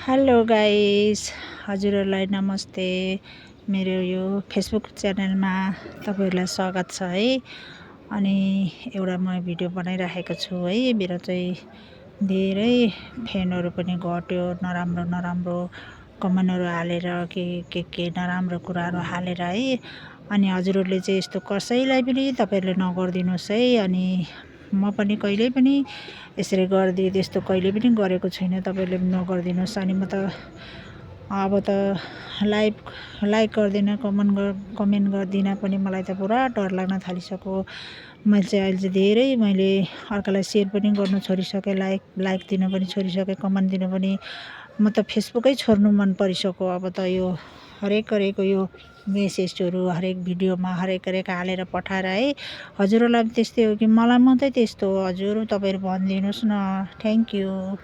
Hello guys, हजुरहरूलाई नमस्ते। मेरो यो फेसबुक च्यानलमा तपाईँहरूलाई स्वागत छ है। अनि एउटा म भिडियो बनाइराखेको छु है। मेरो चाहिँ धेरै फ्यानहरू पनि घट्यो, नराम्रो नराम्रो कमेन्टहरू हालेर के नराम्रो कुराहरू हालेर है। अनि हजुरहरूले चाहिँ यस्तो कसैलाई पनि तपाईँहरूले नगरिदिनुहोस् है। अनि म पनि कहिल्यै पनि यसरी गरिदिए त्यस्तो कहिले पनि गरेको छुइनँ, तपाईँहरूले पनि नगरिदिनुहोस्। अनि म त अब त लाइक गर्दिनँ, कमेन्ट गर्दिनँ पनि। मलाई त पुरा डर लाग्न थालिसक्यो। अहिले चाहिँ धेरै अर्कालाई सेयर पनि गर्नु छोडिसकेँ, लाइक दिन पनि छोडिसकेँ, कमेन्ट दिन पनि। म त फेसबुकै छोड्नु मन परिसक्यो। अब त यो हरेक यो मेसेजहरू हरेक भिडियोमा हरेक हालेर पठाएर है। हजुरहरूलाई पनि त्यस्तै हो कि मलाई मात्रै त्यस्तो हो? हजुर तपाईँहरू भनिदिनुहोस् न। Thank you.